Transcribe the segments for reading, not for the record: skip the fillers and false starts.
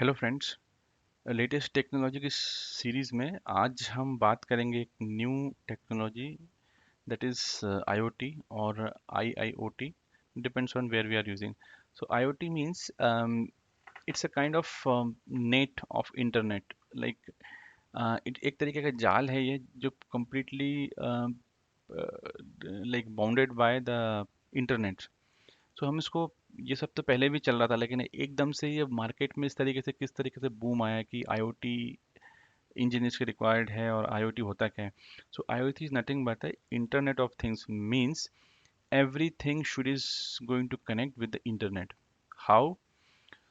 Hello friends. Latest technology की series में आज हम बात करेंगे एक new technology that is IoT और IIoT depends on where we are using. So IoT means it's a kind of net of internet. Like एक तरीके का जाल है ये जो completely like bounded by the internet. So हम इसको, ये सब तो पहले भी चल रहा था लेकिन एकदम से ये मार्केट में इस तरीके से किस तरीके से बूम आया कि आईओटी इंजीनियर्स के रिक्वायर्ड है. और आईओटी होता क्या है? So IoT is nothing but the internet of things. Means everything should is going to connect with the internet. How?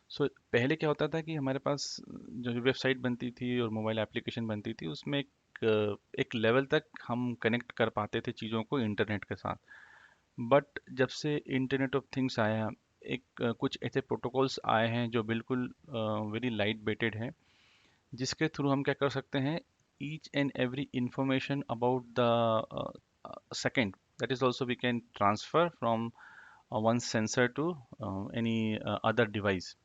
So पहले क्या होता था कि हमारे पास जो वेबसाइट बनती थी और मोबाइल एप्लीकेशन बनती थी उसमें एक लेवल तक हम कनेक्ट कर पाते थे चीज़ों को इंटरनेट के साथ. बट जब से इंटरनेट ऑफ थिंग्स आया, कुछ ऐसे प्रोटोकॉल्स आए हैं जो बिल्कुल वेरी लाइट वेटेड है, जिसके थ्रू हम क्या कर सकते हैं, each and every information about the second, that is also we can transfer from one sensor to any other device.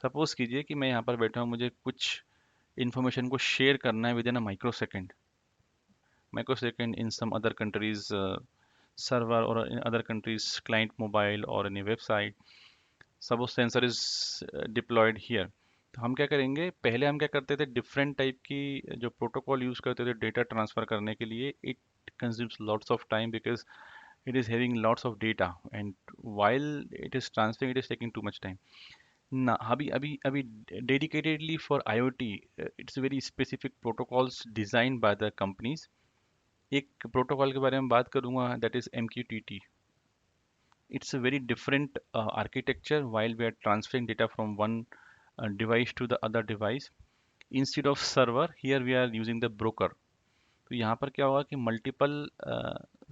Suppose कीजिए कि मैं यहाँ पर बैठा हूँ, मुझे कुछ इन्फॉर्मेशन को शेयर करना है within a micro second in some other countries server or in other countries client mobile or any website. suppose sensor is deployed here. तो हम क्या करेंगे, पहले हम क्या करते थे, डिफरेंट टाइप की जो प्रोटोकॉल यूज़ करते थे डेटा ट्रांसफ़र करने के लिए. It consumes lots of time because it is having lots of data, and while it is transferring it is taking too much time. ना अभी dedicatedly for IoT, it's very specific protocols designed by the companies. एक protocol के बारे में बात करूंगा, that is MQTT. It's a very different architecture while we are transferring data from one device to the other device. Instead of server, here we are using the broker. तो यहाँ पर क्या होगा कि मल्टीपल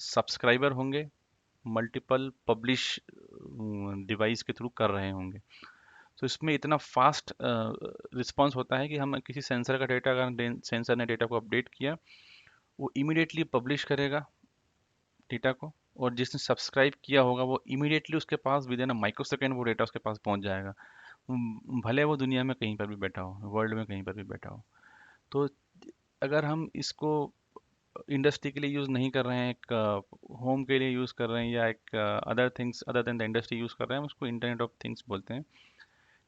सब्सक्राइबर होंगे, multiple publish device के through कर रहे होंगे. तो इसमें इतना फास्ट रिस्पांस होता है कि हम किसी सेंसर का डेटा, अगर सेंसर ने डेटा को अपडेट किया, वो इमीडिएटली पब्लिश करेगा डेटा को. और जिसने सब्सक्राइब किया होगा वो इमीडिएटली उसके पास within a micro second वो डेटा उसके पास पहुंच जाएगा. भले वो दुनिया में कहीं पर भी बैठा हो, वर्ल्ड में कहीं पर भी बैठा हो. तो अगर हम इसको इंडस्ट्री के लिए यूज़ नहीं कर रहे हैं, एक होम के लिए यूज़ कर रहे हैं, या एक other things other than the industry use कर रहे हैं, हम उसको इंटरनेट ऑफ थिंग्स बोलते हैं.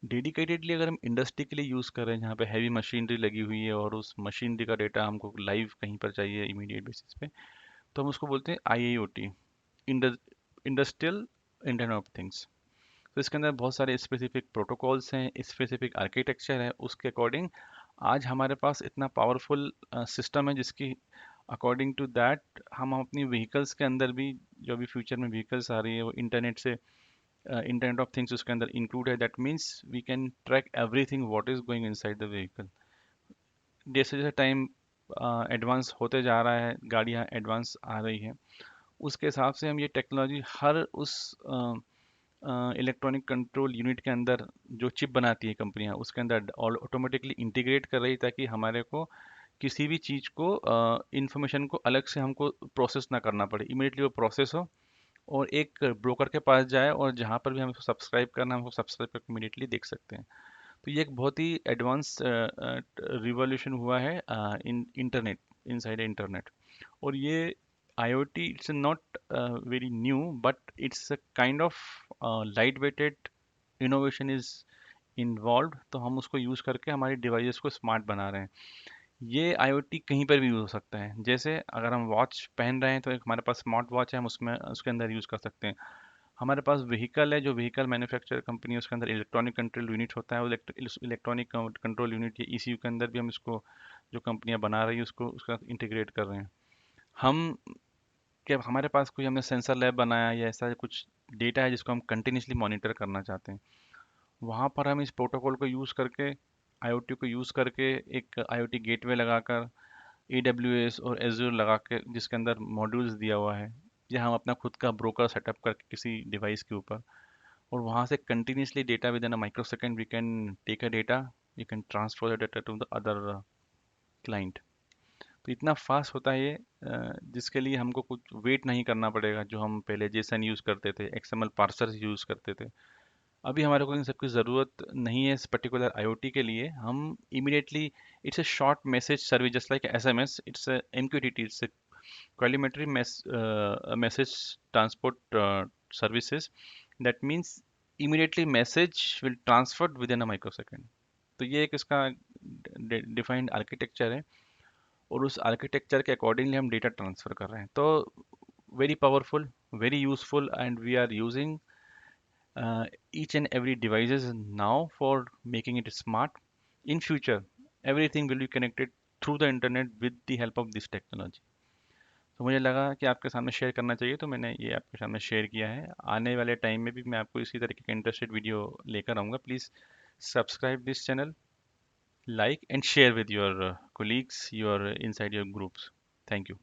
डेडिकेटेडली अगर हम इंडस्ट्री के लिए यूज़ कर रहे हैं, जहाँ पे हैवी मशीनरी लगी हुई है और उस मशीनरी का डेटा हमको लाइव कहीं पर चाहिए इमीडिएट बेसिस पे, तो हम उसको बोलते हैं IIoT, industrial internet of things. तो इसके अंदर बहुत सारे स्पेसिफिक प्रोटोकॉल्स हैं, स्पेसिफिक आर्किटेक्चर है, उसके अकॉर्डिंग आज हमारे पास इतना पावरफुल सिस्टम है जिसकी अकॉर्डिंग टू दैट हम अपनी व्हीकल्स के अंदर भी, जो अभी फ्यूचर में व्हीकल्स आ रही है वो इंटरनेट से, इंटरनेट ऑफ थिंग्स उसके अंदर इंक्लूड है. That means we can track everything what is going inside the vehicle. जैसे जैसे टाइम एडवांस होते जा रहा है, गाड़ियाँ एडवांस आ रही हैं, उसके हिसाब से हम ये टेक्नोलॉजी हर उस इलेक्ट्रॉनिक कंट्रोल यूनिट के अंदर, जो चिप बनाती है कंपनियां, उसके अंदर ऑटोमेटिकली इंटीग्रेट कर रही, ताकि हमारे को किसी भी चीज़ को, इंफॉर्मेशन को अलग से हमको प्रोसेस ना करना पड़े, इमीडिएटली वो प्रोसेस हो और एक ब्रोकर के पास जाए, और जहाँ पर भी हमको सब्सक्राइब करना है हमको सब्सक्राइब करके इमीडिएटली देख सकते हैं. तो ये एक बहुत ही एडवांस रिवॉल्यूशन हुआ है इन इंटरनेट, इनसाइड इंटरनेट. और ये IoT, it's not very new, but it's a kind of light weighted innovation is involve. तो हम उसको यूज़ करके हमारी डिवाइसेस को स्मार्ट बना रहे हैं. ये IoT कहीं पर भी यूज़ हो सकता है. जैसे अगर हम वॉच पहन रहे हैं तो एक हमारे पास स्मार्ट वॉच है, हम उसमें उसके अंदर यूज़ कर सकते हैं. हमारे पास व्हीकल है, जो व्हीकल मैन्युफैक्चर कंपनी है, उसके अंदर इलेक्ट्रॉनिक कंट्रोल यूनिट होता है. वो इलेक्ट्रॉनिक कंट्रोल यूनिट के ECU के अंदर भी हम इसको, जो कंपनियां बना रही है उसको उसका इंटीग्रेट कर रहे हैं. हम क्या, हमारे पास कोई, हमने सेंसर लैब बनाया या ऐसा कुछ डेटा है जिसको हम कंटिन्यूसली मॉनिटर करना चाहते हैं, वहाँ पर हम इस प्रोटोकॉल को यूज़ करके, IoT को यूज़ करके, एक IoT गेटवे लगाकर, AWS और Azure लगा के, जिसके अंदर मॉड्यूल्स दिया हुआ है, या हम अपना खुद का ब्रोकर सेटअप करके किसी डिवाइस के ऊपर, और वहाँ से continuously data within a micro second we can take a data, we can transfer the data to the other client. तो इतना फास्ट होता है ये, जिसके लिए हमको कुछ वेट नहीं करना पड़ेगा. जो हम पहले जेसन यूज़ करते थे, XML पार्सर यूज़ करते थे, अभी हमारे को इन सब की ज़रूरत नहीं है इस पर्टिकुलर आईओटी के लिए। हम immediately, it's a short message service just like SMS, it's a MQTT, it's a qualimetry message transport services. That means immediately message will transferred within a micro. तो ये एक इसका डिफाइंड आर्किटेक्चर है, और उस आर्किटेक्चर के accordingly हम data transfer कर रहे हैं। तो very powerful, very useful, and we are using each and every devices now for making it smart. In future, everything will be connected through the internet with the help of this technology. तो मुझे लगा कि आपके सामने share करना चाहिए, तो मैंने ये आपके सामने शेयर किया है। आने वाले टाइम में भी मैं आपको इसी तरीके का इंटरेस्टेड वीडियो लेकर आऊँगा। Please subscribe this channel, like and share with your colleagues, your inside your groups. Thank you.